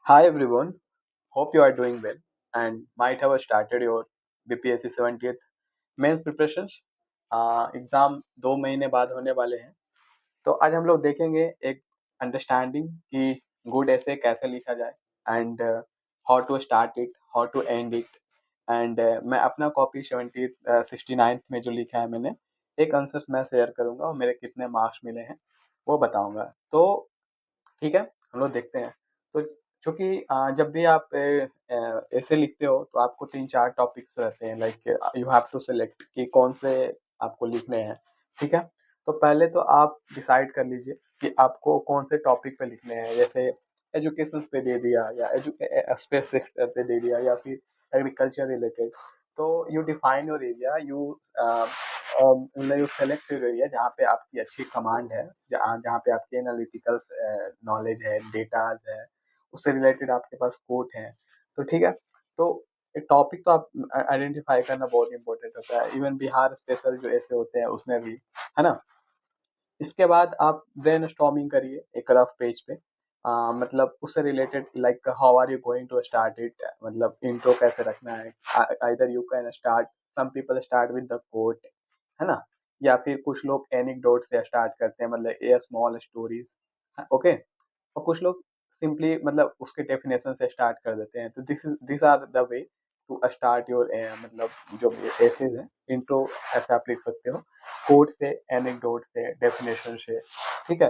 Hi everyone, hope you are doing well and might have started your BPSC 70th mains preparations. Exam 2 महीने बाद होने वाले हैं। तो आज हम लोग देखेंगे एक अंडरस्टैंडिंग कि गुड ऐसे कैसे लिखा जाए and how to start it, how to end it. And मैं अपना कॉपी 69th में जो लिखा है मैंने एक आंसर्स मैं शेयर करूंगा और मेरे कितने मार्क्स मिले हैं वो बताऊंगा। तो ठीक है, हम लोग देखते हैं। तो चूंकि जब भी आप ऐसे लिखते हो तो आपको 3-4 टॉपिक्स रहते हैं, like you have to select कि कौन से आपको लिखने हैं। ठीक है, तो पहले तो आप डिसाइड कर लीजिए कि आपको कौन से टॉपिक पे लिखने हैं। जैसे एजुकेशन पे दे दिया या स्पेस सेक्टर पे दे दिया या फिर एग्रीकल्चर रिलेटेड। तो you define your area, you select your area जहाँ पे आपकी अच्छी कमांड है, जहाँ पे आपके एनालिटिकल नॉलेज है, डेटाज है, उससे रिलेटेड आपके पास कोट है। तो ठीक है, तो टॉपिक तो आप आइडेंटिफाई करना बहुत इंपॉर्टेंट होता है। इवन बिहार स्पेशल जो ऐसे होते हैं उसमें भी, है ना। इसके बाद आप ब्रेन स्टॉर्मिंग करिए एक रफ पेज पे। मतलब उससे related, like how are you going to start it, मतलब इंट्रो कैसे रखना है। Either you can start, some people start with the quote, है ना, या फिर कुछ लोग एनेक्डोट से स्टार्ट करते हैं, मतलब ए स्मॉल स्टोरीज। ओके, और कुछ लोग सिंपली मतलब उसके डेफिनेशन से स्टार्ट कर देते हैं। तो this are the way to start your, मतलब जो एसेज है, इंट्रो ऐसे आप लिख सकते हो, कोट से, एनेक्डोट से, डेफिनेशन से। ठीक है,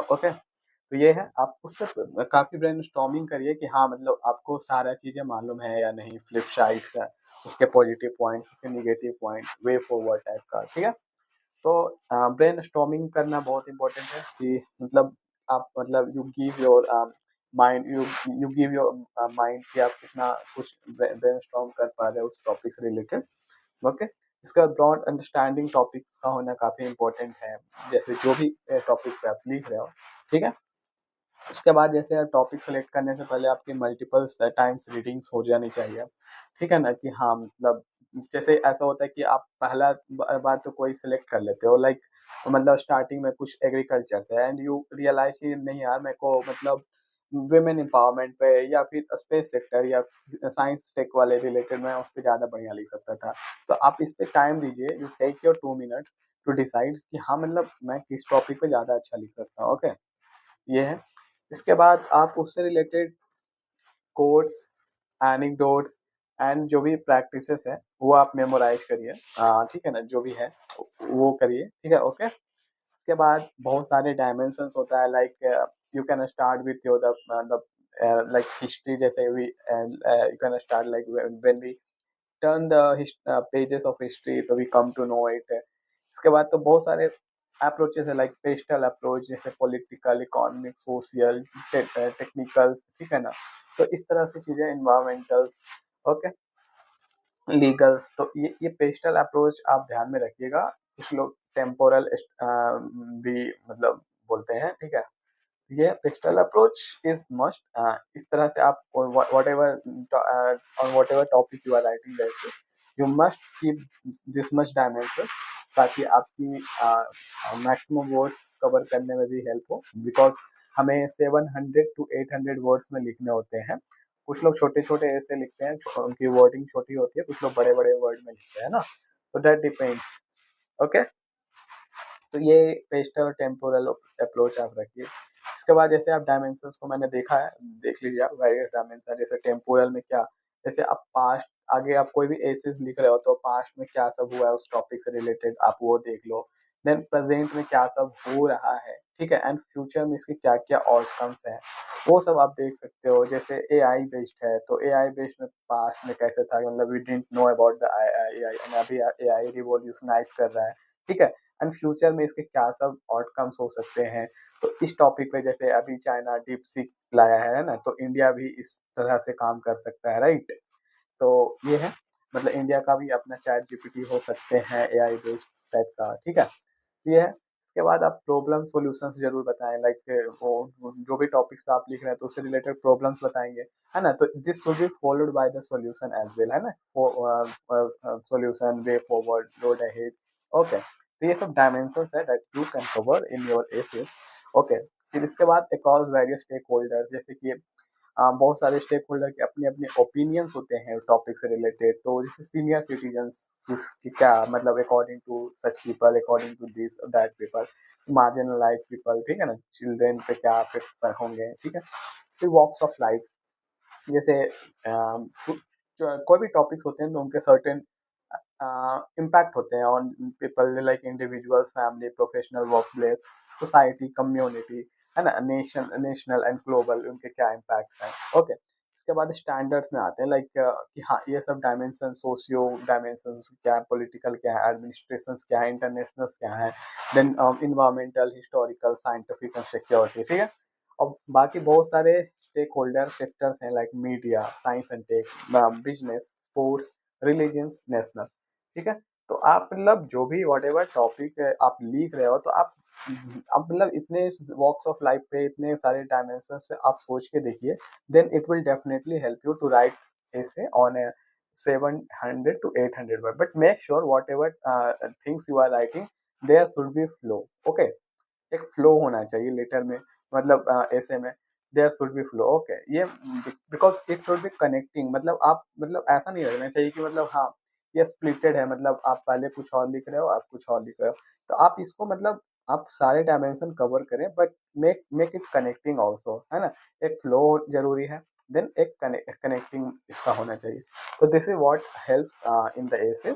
ओके। तो ये है, आप उससे काफी ब्रेनस्टॉर्मिंग करिए कि हाँ, मतलब आपको सारा चीजें मालूम है या नहीं, फ्लिप साइड्स है, उसके पॉजिटिव पॉइंट्स, उसके negative point, way forward type का। ठीक है, तो ब्रेन स्टॉर्मिंग करना बहुत इंपॉर्टेंट है कि मतलब आप, मतलब you give your mind, you give your mind कि आप कितना कुछ ब्रेन स्टॉर्म कर पा रहे हो उस टॉपिक से रिलेटेड। ओके, इसका ब्रॉड अंडरस्टैंडिंग टॉपिक्स का होना काफी इंपॉर्टेंट है, जैसे जो भी टॉपिक पे आप लिख रहे हो। ठीक है, उसके बाद जैसे आप टॉपिक सेलेक्ट करने से पहले आपकी मल्टीपल टाइम्स रीडिंग्स हो जानी चाहिए। ठीक है ना, कि हाँ, मतलब जैसे ऐसा होता है कि आप पहला बार तो कोई सिलेक्ट कर लेते हो, लाइक मतलब स्टार्टिंग में कुछ एग्रीकल्चर थे एंड यू रियलाइज कि नहीं यार, मेरे को मतलब वुमेन एम्पावरमेंट पे या फिर स्पेस सेक्टर या साइंस टेक वाले रिलेटेड मैं उस पर ज़्यादा बढ़िया लिख सकता था। तो आप इस पे टाइम दीजिए, you take your 2 minutes to decide कि हाँ, मतलब मैं किस टॉपिक पे ज़्यादा अच्छा लिख सकता हूँ। ओके, ये है। इसके बाद आप उससे रिलेटेड कोट्स, एनेक्डोट्स एंड जो भी प्रैक्टिसेस है वो आप मेमोराइज करिए। ठीक है ना, जो भी है वो करिए। ठीक है, ओके। इसके बाद बहुत सारे डायमेंशंस होता है, like you can start with your the like history. जैसे we you can start like when we turn the pages of history, तो we come to know it. इसके बाद तो बहुत सारे अप्रोचेस है, लाइक पेस्टल अप्रोच, जैसे पॉलिटिकल, इकोनॉमिक, सोशल, टेक्निकल। ठीक है ना, तो इस तरह से चीजें, इन्वायरमेंटल, ओके, लीगल। तो ये पेस्टल अप्रोच आप ध्यान में रखिएगा। कुछ लोग टेम्पोरल भी मतलब बोलते हैं। ठीक है, ये पेस्टल अप्रोच इज मस्ट। इस तरह से आप whatever on whatever topic you are writing that, you must keep this much dimension, ताकि आपकी मैक्सिमम वर्ड्स कवर करने में भी हेल्प हो। बिकॉज हमें 700 to 800 वर्ड्स में लिखने होते हैं। कुछ लोग छोटे छोटे ऐसे लिखते हैं, उनकी वर्डिंग छोटी होती है, कुछ लोग बड़े बड़े वर्ड में लिखते हैं ना। तो दैट डिपेंड्स। ओके, तो ये पेस्टल और टेम्पोरल अप्रोच आप रखिए। इसके बाद जैसे आप डायमेंशंस को मैंने देखा है, देख लीजिए आप वेरियस डायमेंशन। जैसे टेम्पोरल में क्या, जैसे आप पास्ट, आगे आप कोई भी एसेस लिख रहे हो तो पास्ट में क्या सब हुआ है उस टॉपिक से रिलेटेड आप वो देख लो। देन प्रेजेंट में क्या सब हो रहा है, ठीक है, एंड फ्यूचर में इसके क्या क्या आउटकम्स हैं वो सब आप देख सकते हो। जैसे एआई बेस्ड है तो एआई बेस्ड में पास्ट में कैसे था, मतलब we didn't know about the AI and अभी एआई रिवॉल्यूशनाइज कर रहा है। ठीक है, एंड फ्यूचर में इसके क्या सब आउटकम्स हो सकते हैं। तो इस टॉपिक पे जैसे अभी चाइना डीप सीक लाया है ना, तो इंडिया भी इस तरह से काम कर सकता है, राइट। तो ये है, मतलब इंडिया का भी अपना चैट जीपीटी हो सकते हैं एआई बेस्ड टाइप का। ठीक है, ये है। इसके बाद आप प्रॉब्लम सॉल्यूशंस जरूर बताएं, लाइक वो जो भी टॉपिक्स पे आप लिख रहे हैं तो उससे रिलेटेड प्रॉब्लम्स बताएंगे, है ना। तो this should be followed by the solution as well, है ना। Solution, way forward, road ahead. Okay, तो ये सब डायमेंशंस है that you can cover in your essays. Okay, फिर इसके बाद अक्रॉस वेरियस स्टेक होल्डर, जैसे कि बहुत सारे स्टेक होल्डर के अपने अपने ओपिनियंस होते हैं टॉपिक से रिलेटेड। तो जैसे सीनियर सिटीजन्स की क्या मतलब according to such people, according to this that people, marginalise people, ठीक है ना, चिल्ड्रेन पे क्या इफेक्ट होंगे, ठीक है। फिर वॉक्स ऑफ लाइफ, जैसे कोई भी टॉपिक्स होते हैं तो उनके सर्टेन इम्पैक्ट होते हैं on people like individuals, family, professional, work place, society, community, है ना, नेशनल एंड ग्लोबल, उनके क्या इम्पैक्ट्स हैं। ओके, इसके बाद स्टैंडर्ड्स में आते हैं लाइक कि हाँ ये सब डायमेंशन, सोशियो डायमेंशन क्या है, पॉलिटिकल क्या है, एडमिनिस्ट्रेशन क्या है, इंटरनेशनल क्या है, then environmental, historical, scientific and security, ठीक है। और बाकी बहुत सारे स्टेक होल्डर सेक्टर्स हैं like media, science and tech, business, sports, religions, national, ठीक है। तो आप मतलब जो भी वॉट एवर टॉपिक आप लिख रहे हो तो आप मतलब इतने वॉक्स ऑफ लाइफ पे, इतने सारे डायमेंशंस पे आप सोच के देखिए, then it will definitely help you to write essay on a 700 to 800 word, but make sure whatever things you are writing, there should be flow, okay। एक फ्लो होना चाहिए लेटर में, मतलब ऐसे में there should be flow, okay. ये because it should be connecting, मतलब आप मतलब ऐसा नहीं लगना चाहिए कि मतलब हाँ ये स्प्लिटेड है, मतलब आप पहले कुछ और लिख रहे हो, आप कुछ और लिख रहे हो। तो आप इसको मतलब आप सारे डायमेंशन कवर करें, but make make it connecting also, है ना। एक फ्लो जरूरी है, देन एक कनेक्टिंग इसका होना चाहिए। तो this is what help in the essay,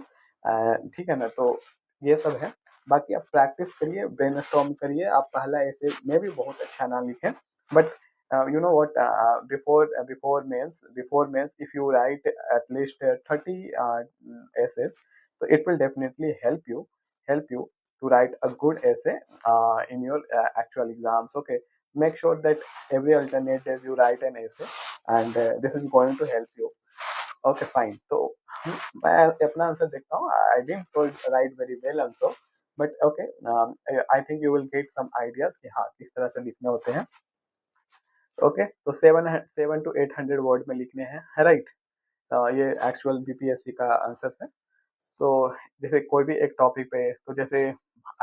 ठीक है ना। तो ये सब है। बाकी आप प्रैक्टिस करिए, ब्रेनस्टॉर्म करिए, आप पहला ऐसे में भी बहुत अच्छा ना लिखें, but you know what, before mains if you write at least 30 essays, so it will definitely help you to write a good essay in your actual exams, okay। make sure that every alternate days you write an essay, and this is going to help you, okay fine। तो मैं अपना answer देखता हूँ, I didn't write very well answer, but okay, I think you will get some ideas कि हाँ किस तरह से लिखने होते हैं, ओके। तो 7 to 800 वर्ड में लिखने हैं, है राइट। ये एक्चुअल बीपीएससी का आंसर है। तो जैसे कोई भी एक टॉपिक पे, तो जैसे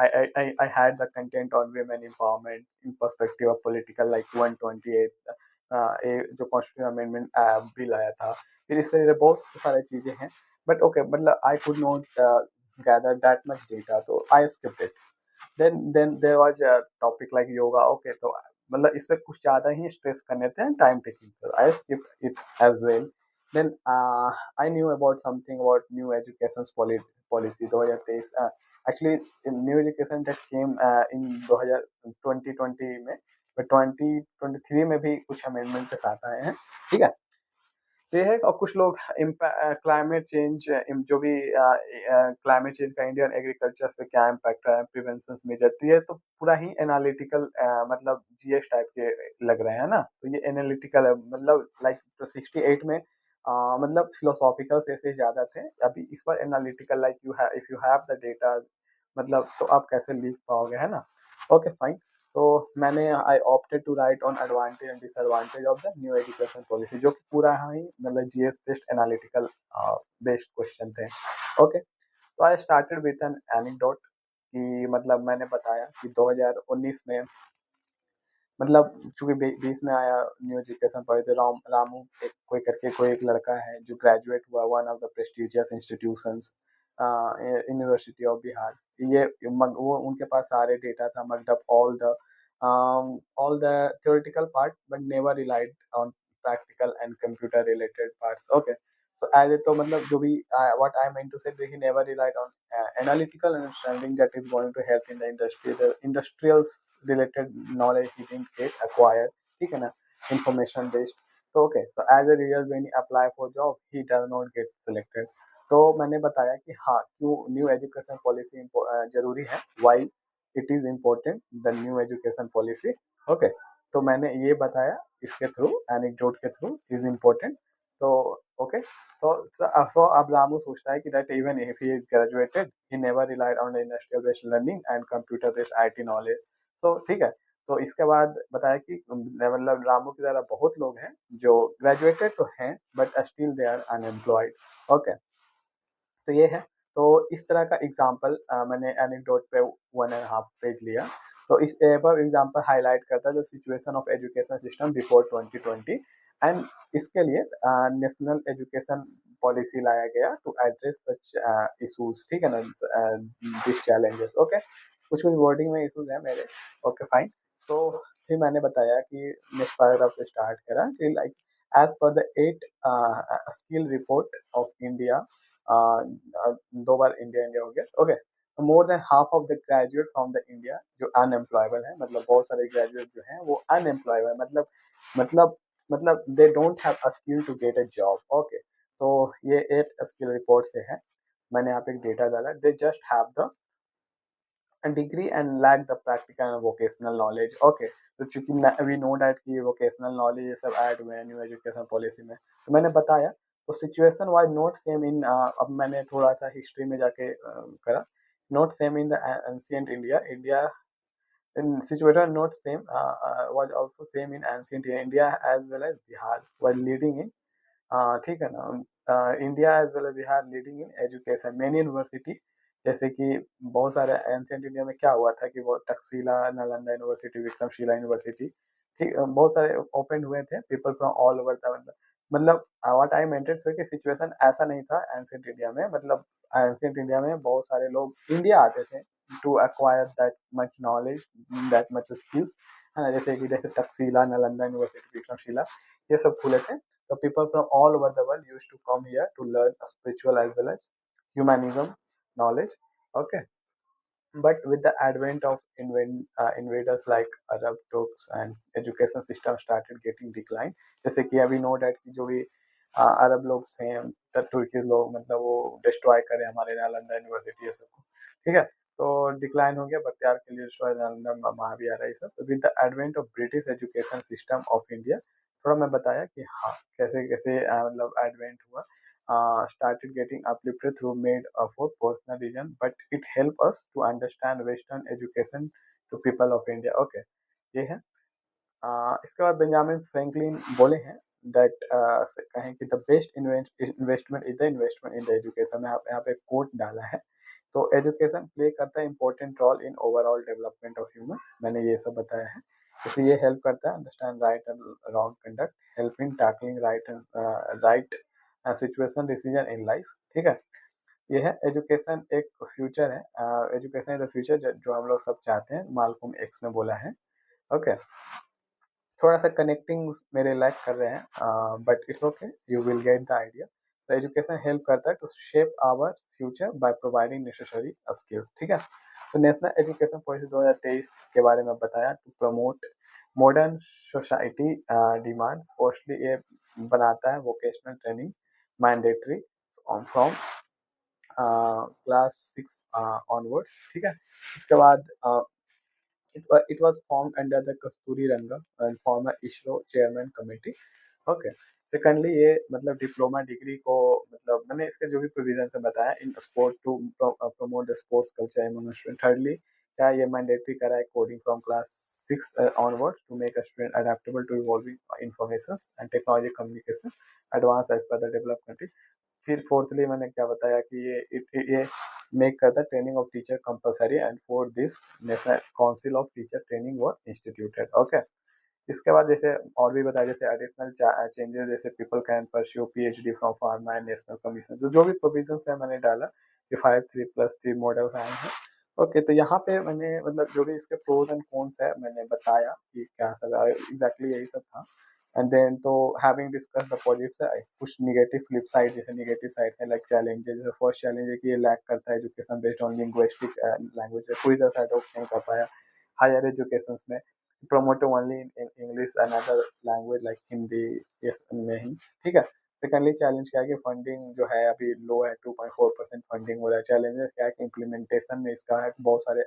I had the content on women empowerment in perspective of political like 128 ये जो कॉन्स्टिट्यूशन अमेंडमेंट बिल आया था, फिर इस तरह से बहुत सारी चीजें हैं, बट ओके मतलब I could not gather that much data, तो I skipped it. then there was a topic like yoga, okay। तो मतलब इस पे कुछ ज्यादा ही स्ट्रेस करने थे, टाइम टेकिंग, तो I skip it as well. then I knew about something about new education policy 2023, actually new education that came in 2020 में, but 2023 में भी कुछ अमेंडमेंट साथ आए हैं, ठीक है। तो ये है। और कुछ लोग क्लाइमेट चेंज, जो भी क्लाइमेट चेंज का इंडियन एग्रीकल्चर पे क्या इम्पैक्ट है, प्रिवेंशन मेजर, तो ये तो पूरा ही एनालिटिकल मतलब जीएस टाइप के लग रहे हैं ना। तो ये एनालिटिकल है, मतलब लाइक तो 68 में मतलब फिलोसॉफिकल से ज्यादा थे, अभी इस पर analytical, like you have if you have the data, मतलब तो आप कैसे लिख पाओगे, है ना। Okay fine. तो मैंने I opted to write on advantage and disadvantage of the new education policy, जो कि पूरा ही मतलब GS based analytical based question थे, ओके। तो I started with an anecdote, कि मतलब मैंने बताया कि 2019 में, मतलब चूंकि 20 में आया न्यू एजुकेशन पॉलिसी, रामू एक कोई करके कोई एक लड़का है जो ग्रेजुएट हुआ one of the prestigious institutions, university of Bihar. ये वो उनके पास सारे डेटा था, mugged up all the theoretical part but never relied on practical and computer related parts, okay। so as it, तो मतलब जो भी what I meant to say that he never relied on analytical understanding that is going to help in the industry, the industrial related knowledge he didn't get acquired, ठीक है ना, information based। तो okay, तो as a result when he apply for job he does not get selected. तो मैंने बताया कि हाँ क्यों न्यू एजुकेशन पॉलिसी जरूरी है, why it is important the new education policy, okay. तो मैंने ये बताया इसके थ्रू, एनेक्डोट के थ्रू इज इम्पोर्टेंट। तो ओके, so अब रामू सोचता है कि that even if he is graduated he never relied on the industrial based learning and computer based IT knowledge, so ठीक है। तो इसके बाद बताया कि मतलब रामू की तरह बहुत लोग हैं जो ग्रेजुएटेड तो हैं but still they are unemployed, okay. तो ये है। तो इस तरह का एग्जाम्पल मैंने एनेक्डोट पे 1.5 पेज लिया। तो इस एग्जाम्पल हाईलाइट करता है the situation of education system before 2020 and इसके लिए नेशनल एजुकेशन पॉलिसी लाया गया टू एड्रेस सच इशूज, ठीक है ना, दिस चैलेंजेस। ओके, कुछ कुछ वर्डिंग में इशूज है मेरे। Okay fine. तो फिर मैंने बताया कि नेक्स्ट पैराग्राफ से स्टार्ट करा कि like as per the 8 skill report of India, दो बार इंडिया इंडिया हो गया। Okay, more than half of the graduate from the India जो अनएम्प्लॉयबल है, मतलब बहुत सारे ग्रेजुएट जो हैं वो अनएम्प्लॉयबल है, मतलब they don't have a skill to get a job. Okay, तो ये 8 स्किल रिपोर्ट से है। मैंने यहाँ पे एक डेटा डाला, they just have the degree and lack the practical and vocational knowledge। Okay, तो चूंकि वी नो डैट कि वोकेशनल नॉलेज ये सब ऐड हुए हैं न्यू एजुकेशन पॉलिसी में, तो मैंने बताया तो situation was not same in, अब मैंने थोड़ा सा हिस्ट्री में जाके करा, not same in the ancient India, India in situation not same, was also same in ancient India as well as Bihar were leading in, ठीक है ना, India as well as Bihar leading in education many university, जैसे कि बहुत सारे ancient India में क्या हुआ था कि वो तक्षशिला, नालंदा यूनिवर्सिटी, विक्रमशिला यूनिवर्सिटी, ठीक, बहुत सारे ओपन हुए थे, people from all over the, मतलब व्हाट आई मेंटेड से कि सिचुएशन ऐसा नहीं था एंशियंट इंडिया में, मतलब एंशियंट इंडिया में बहुत सारे लोग इंडिया आते थे to acquire that much knowledge, that much skills, है ना, जैसे तक्षशिला, नालंदा यूनिवर्सिटी, विक्रमशिला, ये सब खुले थे। So people from all over the world used to come here to learn a spiritual as well as humanism knowledge. Okay, but with the advent of invaders like Arab Turks and education system started getting declined, जैसे कि अभी know that की जो भी अरब लोग हैं, तुर्की लोग, मतलब वो डिस्ट्रॉय करे हमारे नालंदा यूनिवर्सिटी ये सबको, ठीक है, तो डिक्लाइन हो गया, बख्तियार के लिए डिस्ट्रॉय नालंदा, महाविहार ये सब। With the advent of British education system of India, थोड़ा मैं बताया कि हाँ कैसे कैसे मतलब एडवेंट हुआ, started getting uplifted through made for personal reason, but it help us to understand Western education to people of India। Okay, ये है। इसके बाद बेंजामिन फ्रैंकलिन बोले हैं दैट कहें कि the best investment is the investment in the education. मैं यहाँ पे कोट डाला है, तो एजुकेशन प्ले करता है important role in overall development of human, मैंने ये सब बताया है। जैसे ये हेल्प करता है understand right and wrong conduct, help in tackling right situation decision in life, ठीक है। ये है एजुकेशन एक फ्यूचर है, एजुकेशन इज द फ्यूचर जो हम लोग सब चाहते हैं, मालकोम एक्स ने बोला है। ओके, थोड़ा सा कनेक्टिंग मेरे लैक कर रहे हैं, but it's okay, you will get the idea. तो एजुकेशन हेल्प करता है to shape our future by providing necessary skills, ठीक है। तो नेशनल एजुकेशन पॉलिसी 2023 के बारे में बताया, to promote modern society demands, mostly ये बनाता है vocational training mandatory from class 6 onward, ठीक है। इसके बाद it was formed under the Kasturi Ranga and former ISRO chairman committee। Okay, secondly ये मतलब डिप्लोमा डिग्री को, मतलब मैंने इसके जो भी प्रोविजन है बताया in sport to promote the sports culture among student. Thirdly क्या ये मैंडेटरी करा है coding from class 6 onward to make a student adaptable to evolving information and technology communication advance as per the develop country. फिर fourthly मैंने क्या बताया कि ये मेक करता है training of teacher compulsory and for this national council of teacher training were instituted. Okay, इसके बाद जैसे और भी बताया, जैसे एडिशनल चेंजेस, जैसे people can pursue PhD from pharma and national commission, तो जो भी प्रोविजन है मैंने डाला कि 5 3+3 मॉडल आए हैं। ओके, तो यहाँ पे मैंने मतलब जो भी इसके प्रोज एंड कॉन्स है मैंने बताया कि क्या सब एग्जैक्टली यही सब था। एंड देन तो हैविंग डिस्कस द पॉजिटिव है, कुछ निगेटिव फ्लिप साइड, जैसे निगेटिव साइड है लाइक चैलेंजेस, जैसे फर्स्ट चैलेंज है कि ये लैक करता है education based on linguistic language, पूरी तरह से अडॉप्ट नहीं कर पाया हायर एजुकेशन में, promote only in English and other language like Hindi ये में ही, ठीक है। सेकेंडली चैलेंज क्या है कि फंडिंग जो है अभी लो है, 2.4% फंडिंग हो रहा है। चैलेंज क्या है कि इम्प्लीमेंटेशन में इसका है, बहुत सारे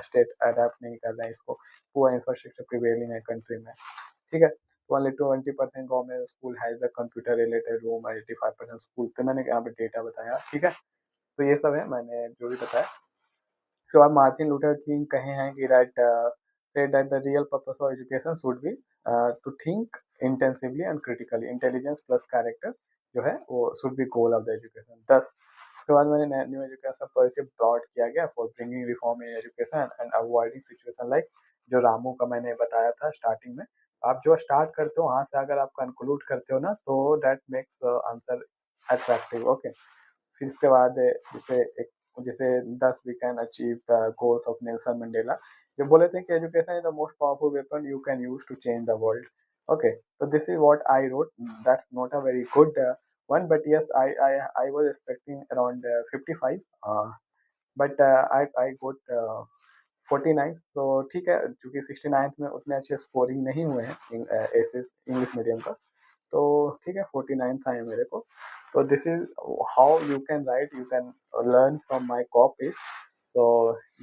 स्टेट अडेप्ट नहीं कर रहे हैं इसको, पुअर इंफ्रास्ट्रक्चर प्रिवेलिंग है कंट्री में, ठीक है। Only 20% government school has the computer related room, 85% school, तो मैंने यहाँ पे डेटा बताया, ठीक है। तो ये सब है मैंने जो भी बताया। उसके बाद मार्टिन लूथर किंग कहे हैं कि said that the real purpose of education should be to think intensively and critically, intelligence plus character जो है वो should be goal of the education। 10 उसके बाद मैंने न्यू एजुकेशन पॉलिसी ब्रॉड किया गया for bringing reform in education and avoiding situation like जो रामू का मैंने बताया था स्टार्टिंग में, आप जो स्टार्ट करते हो वहां से अगर आप कंक्लूड करते हो ना, तो that makes answer attractive. Okay, फिर इसके बाद जैसे एक, जैसे 10 we can achieve the goals of Nelson Mandela, जो बोले थे कि education is the most powerful weapon you can use to change the world. Okay, तो this is what I wrote. That's not a very good one, but yes, I was expecting around 55, but I got 49। तो ठीक है, क्योंकि 69th में उतने अच्छे scoring नहीं हुए हैं एसेस इंग्लिश मीडियम का, तो ठीक है 49 था ये मेरे को। तो this is how you can write, you can learn from my copies. So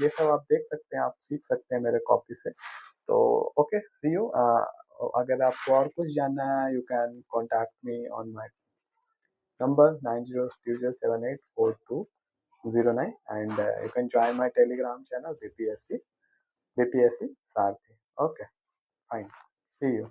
ये सब आप देख सकते हैं, आप सीख सकते हैं मेरे कॉपी से। तो ओके, सी यू। अगर आपको और कुछ जानना है, you can contact me on my number 9020784209, and you can join my telegram channel, bpsc Sarthi. Okay, fine, see you.